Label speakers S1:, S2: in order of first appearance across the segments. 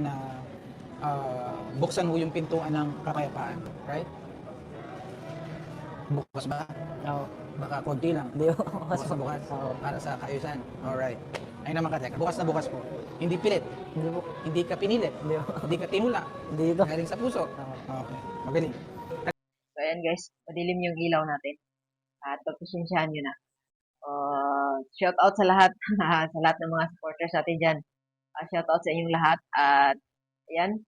S1: na buksan mo yung pintuan ng kapayapaan, right? Bukas ba?
S2: Oo.
S1: Baka konti lang.
S2: Hindi po.
S1: Bukas na bukas.
S2: Oo.
S1: Para sa kaayusan. Alright. Ayun naman ka, teka. Bukas na bukas po. Hindi pilit.
S2: Hindi po.
S1: Hindi ka pinilit.
S2: Hindi po.
S1: Hindi ka tinula.
S2: Dito.
S1: Galing sa puso.
S2: Oo.
S1: Okay. Magaling.
S3: So, ayan guys, madilim yung ilaw natin. At pagpasensyahan nyo na. Shout out sa lahat, sa lahat ng mga supporters natin dyan. Shout out sa inyong lahat. At, ayan,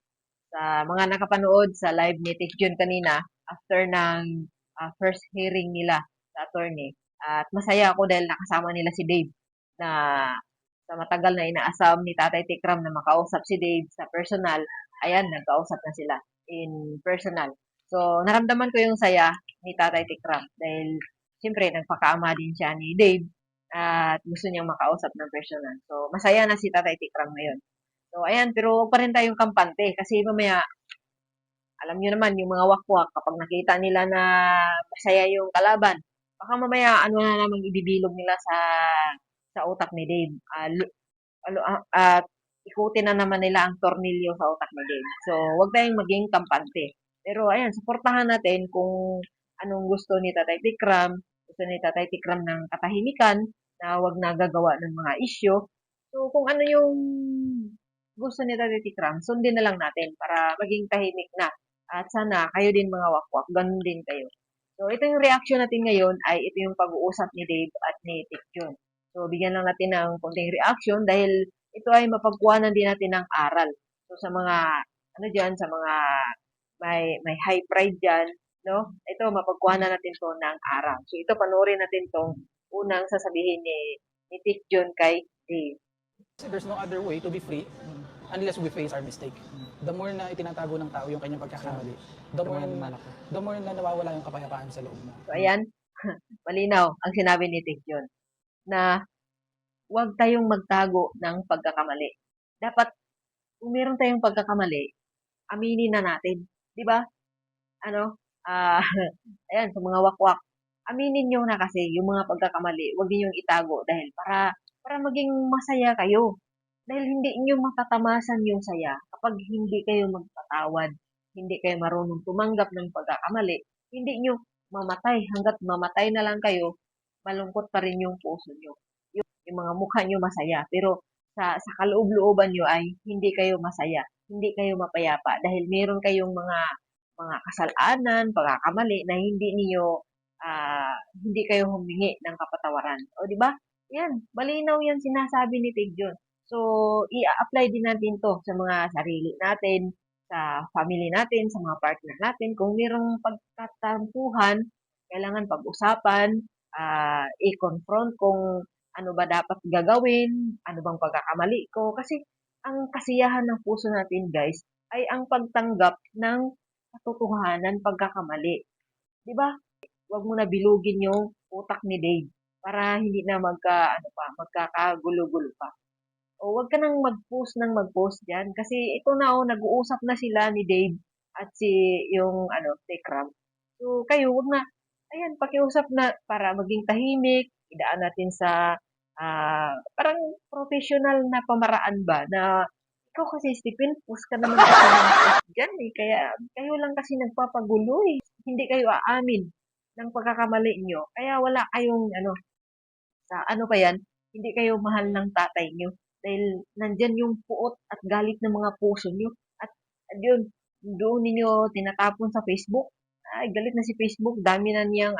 S3: sa mga nakapanood sa live ni Tech Jun kanina, after ng first hearing nila sa attorney. At masaya ako dahil nakasama nila si Dave na sa matagal na inaasam ni Tatay Tikram na makausap si Dave sa personal. Ayan, nagkausap na sila in personal. So, naramdaman ko yung saya ni Tatay Tikram dahil siyempre nagpakaama din siya ni Dave at gusto niyang makausap ng personal. So, masaya na si Tatay Tikram ngayon. So, ayan, pero huwag pa rin tayong kampante kasi mamaya, alam niyo naman, yung mga wakwak, kapag nakita nila na masaya yung kalaban, baka mamaya, ano na naman ibibilog nila sa utak ni Dave. At ikutin na naman nila ang tornilyo sa utak ni Dave. So, huwag tayong maging kampante. Pero, ayan, suportahan natin kung anong gusto ni Tatay Tikram. Gusto ni Tatay Tikram ng katahimikan na huwag na gagawa ng mga isyo. So, kung ano yung gusto ni Tatay Tikram, sundin na lang natin para maging tahimik na. At sana kayo din mga wakwak, ganun din kayo. So, ito yung reaction natin ngayon ay ito yung pag-uusap ni Dave at ni Tikjun. So, bigyan lang natin ng konting reaction dahil ito ay mapagkuhanan din natin ng aral. So, sa mga, ano dyan, sa mga may high pride dyan, no? Ito, mapagkuhanan natin to ng aral. So, ito, panoorin natin tong unang sasabihin ni Tikjun kay Dave.
S1: There's no other way to be free unless we face our mistake. The more na itinatago ng tao yung kanyang pagkakamali, the more na nawawala yung kapayapaan sa loob mo.
S3: So, ayan, malinaw ang sinabi ni Tikjun na huwag tayong magtago ng pagkakamali. Dapat, kung meron tayong pagkakamali, aminin na natin. Di ba? Ano? Ayan, sa mga wakwak, aminin nyo na kasi yung mga pagkakamali, huwag ninyong itago dahil para maging masaya kayo. Dahil hindi nyo matatamasan yung saya kapag hindi kayo magpatawad, hindi kayo marunong tumanggap ng pagkakamali, hindi nyo mamatay. Hanggat mamatay na lang kayo, malungkot pa rin yung puso nyo. Yung mga mukha nyo masaya. Pero sa kaloob-looban nyo ay hindi kayo masaya. Hindi kayo mapayapa dahil meron kayong mga kasalanan, pagkakamali na hindi kayo humingi ng kapatawaran. O di ba? Yan, malinaw yan sinasabi ni Tigjon. So, i-apply din natin to sa mga sarili natin, sa family natin, sa mga partner natin. Kung mayroong pagkatampuhan, kailangan pag-usapan, i-confront kung ano ba dapat gagawin, ano bang pagkakamali ko. Kasi ang kasiyahan ng puso natin, guys, ay ang pagtanggap ng katotohanan pagkakamali. Di ba? Huwag mo na bilugin yung utak ni Dave para hindi na magkakagulo-gulo pa. O wag ka nang mag-post ng mag-post diyan kasi ito na nag-uusap na sila ni Dave at yung Tekram. So kayo wag na ayan pakiusap na para maging tahimik, idaan natin sa parang professional na pamaraan ba na ikaw kasi Stephen, post ka naman kasi ng post dyan eh. Kaya kayo lang kasi nagpapagulo eh. Hindi kayo aamin ng pagkakamali nyo. Kaya wala kayong sa ano pa yan, hindi kayo mahal ng tatay nyo. Dahil nandyan yung puot at galit ng mga puso nyo. At yun, doon ninyo tinatapon sa Facebook. Ay, galit na si Facebook. Dami na niyang,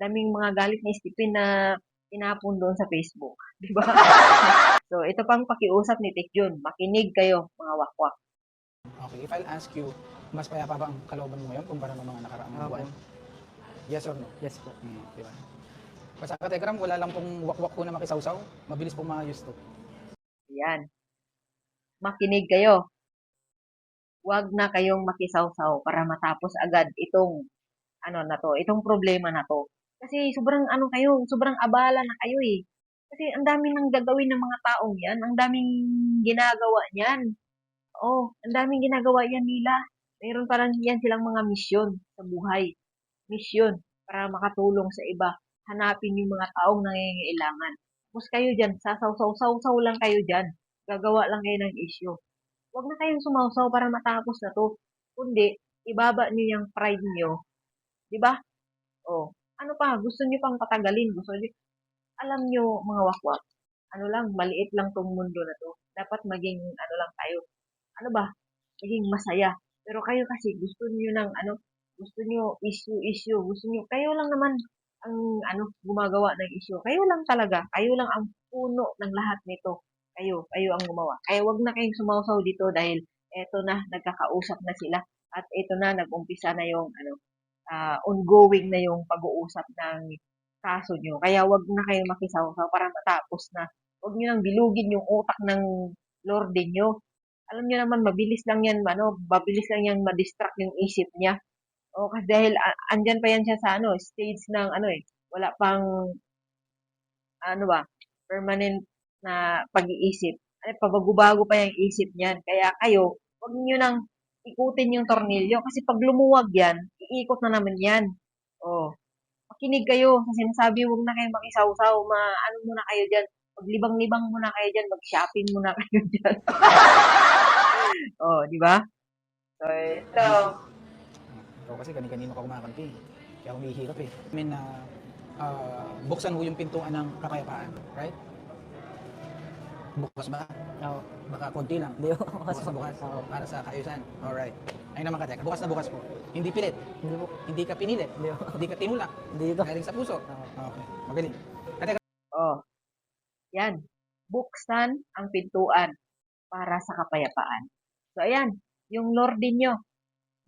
S3: daming mga galit ni Stephen na tinapon doon sa Facebook. Di ba? So, ito pang pakiusap ni Tekjun. Makinig kayo, mga wakwak.
S1: Okay, if I'll ask you, mas payapa ba ang kalooban mo ngayon kumpara ng mga nakaraang buwan? Yes or no?
S2: Yes po.
S1: Di ba? Basta ka, Tekram, wala lang pong wakwak po na makisawsaw. Mabilis pong maayos to.
S3: Ayan. Makinig kayo. Huwag na kayong makisawsaw para matapos agad itong itong problema na to. Kasi sobrang abala na kayo eh. Kasi ang dami nang gagawin ng mga taong yan, ang daming ginagawa niyan. Oh, ang daming ginagawa yan nila. Mayroon pa lang yan silang mga misyon sa buhay. Misyon para makatulong sa iba. Hanapin yung mga taong nangangailangan. Tapos kayo dyan, sasaw-saw-saw lang kayo dyan. Gagawa lang kayo ng issue. wag na kayong sumawsaw para matapos na to. Kundi, ibaba niyo yung pride niyo. Di ba? Oh, ano pa? Gusto niyo pang patagalin. Gusto niyo, alam niyo, mga wakwak, ano lang, maliit lang tong mundo na to. Dapat maging, ano lang tayo. Ano ba? Maging masaya. Pero kayo kasi, gusto niyo ng, ano, gusto niyo issue. Gusto niyo, kayo lang naman ang, ano, gumagawa ng issue. Kayo lang talaga. Kayo lang ang puno ng lahat nito. Kayo ang gumawa. Kaya wag na kayong sumausaw dito dahil eto na, nagkakausap na sila. At eto na, nag-umpisa na yung, ano, ongoing na yung pag-uusap ng kaso nyo. Kaya wag na kayong makisawsaw para matapos na. Wag nyo nang bilugin yung utak ng lorde nyo. Alam nyo naman, mabilis lang yan, ano, mabilis lang yan ma-distract yung isip niya. O, kasi dahil andyan pa yan siya sa, ano, stage ng, ano wala pang, ano ba, permanent na pag-iisip. Ay, pabago-bago pa yung isip niyan. Kaya kayo, wag niyo nang ikutin yung tornilyo kasi pag lumuwag yan, iikot na naman yan. Oh, makinig kayo sa sinasabi, wag na kayong makisawsaw, ano muna kayo diyan. Maglibang-libang muna kayo diyan, mag-shopping muna kayo diyan. Oh, di ba? So, ito.
S1: Ikaw kasi kanina ka kumakampi. Kaya ako humihirap eh. I mean, buksan mo yung pintuan ng kapayapaan. Right? Bukas ba?
S2: Oo.
S1: Baka konti lang.
S2: Hindi po.
S1: Bukas na bukas.
S2: Oo.
S1: Para sa kaayusan. Alright. Ayun naman ka, teka. Bukas na bukas po. Hindi pilit.
S2: Hindi po.
S1: Hindi ka pinilit.
S2: Hindi po.
S1: Hindi ka tinulak.
S2: Hindi ito.
S1: Galing sa puso. Okay. Magaling.
S3: Oh, yan. Buksan ang pintuan para sa kapayapaan. So, ayan. Yung Lorde nyo,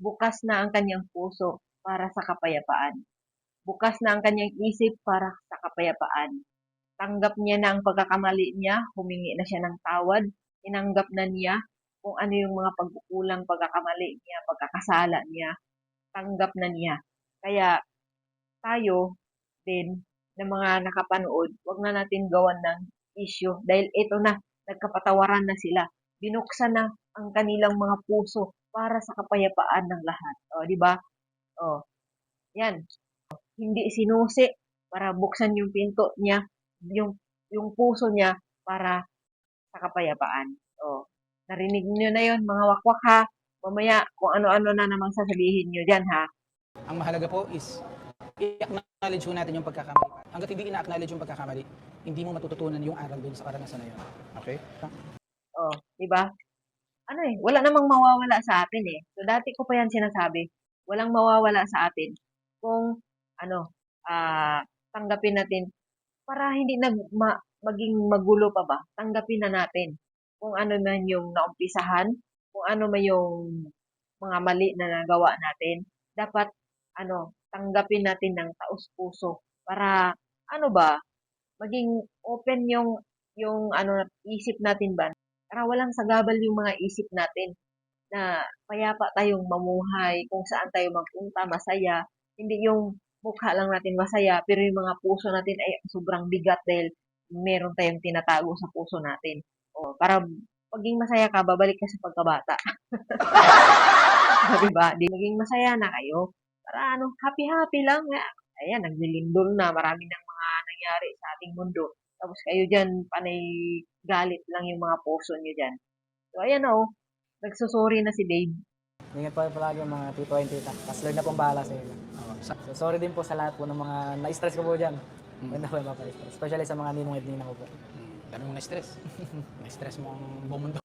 S3: bukas na ang kanyang puso para sa kapayapaan. Bukas na ang kanyang isip para sa kapayapaan. Tanggap niya na ang pagkakamali niya, humingi na siya ng tawad, tinanggap na niya kung ano yung mga pagkukulang, pagkakamali niya, pagkakasala niya, tanggap na niya. Kaya tayo din na mga nakapanood, wag na natin gawan ng issue dahil ito na, nagkapatawaran na sila. Binuksan na ang kanilang mga puso para sa kapayapaan ng lahat. O, di ba? O, yan. Hindi sinusi para buksan yung pinto niya, yung puso niya para sa kapayapaan. O, narinig niyo na yon mga wakwak ha. Mamaya, kung ano-ano na namang sasabihin niyo dyan ha.
S1: Ang mahalaga po is i-acknowledge po natin yung pagkakamali. Hanggat hindi ina-acknowledge yung pagkakamali, hindi mo matututunan yung aral dun sa karanasan na yun. Okay?
S3: O, di ba? Ano wala namang mawawala sa atin eh. So, dati ko pa yan sinasabi, walang mawawala sa atin kung, ano, tanggapin natin para hindi maging magulo pa ba, tanggapin na natin kung ano man yung naumpisahan, kung ano man yung mga mali na nagawa natin. Dapat, tanggapin natin ng taos-puso para, ano ba, maging open yung isip natin ba, para walang sagabal yung mga isip natin na payapa tayong mamuhay, kung saan tayo magpunta, masaya. Hindi yung mukha lang natin masaya, pero yung mga puso natin ay sobrang bigat dahil meron tayong tinatago sa puso natin. O, para paging masaya ka, babalik ka sa pagkabata. Diba? Di maging masaya na kayo. Para happy-happy lang. Ayan, naglilindol na. Marami ng mga nangyari sa ating mundo. Tapos kayo dyan, panay galit lang yung mga puso nyo dyan. So, ayan nagsusuri na si Dave.
S2: Ingat po palagi yung mga tito and tita. Kasi Lord na pong bahala sa inyo. So, sorry din po sa lahat po ng mga na-stress ko po dyan. Huwag na po yung mapa-stress. Especially sa mga ninong at ninang ko po.
S1: Dami mong na-stress. Na-stress mo ang buong mundo.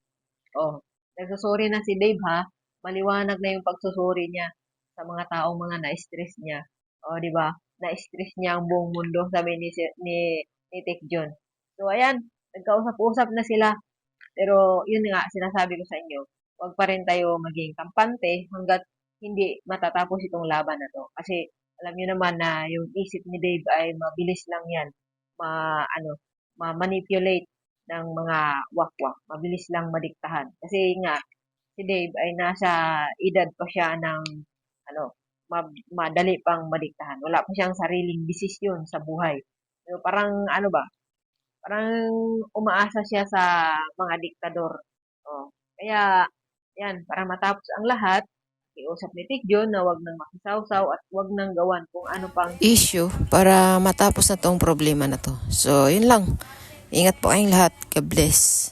S3: Oh, nagsusuri na si Dave ha. Maliwanag na yung pagsusuri niya sa mga taong mga na-stress niya. O, di ba? Na-stress niya ang buong mundo, sabi ni Tech John. So, ayan, nagkausap-usap na sila. Pero, yun nga, sinasabi ko sa inyo, huwag pa rin tayo maging kampante hanggat hindi matatapos itong laban na to. Kasi, alam niyo naman na yung isip ni Dave ay mabilis lang yan. Ma-manipulate ng mga wakwak. Mabilis lang madiktahan. Kasi nga, si Dave ay nasa edad pa siya ng madali pang madiktahan. Wala pa siyang sariling desisyon sa buhay. So, parang parang umaasa siya sa mga diktador. Kaya, yan, para matapos ang lahat, iusap ni Tigjon na wag nang makisawsaw at wag nang gawan kung ano pang
S4: issue para matapos na tong problema na to. So, yun lang. Ingat po kayong lahat. God bless.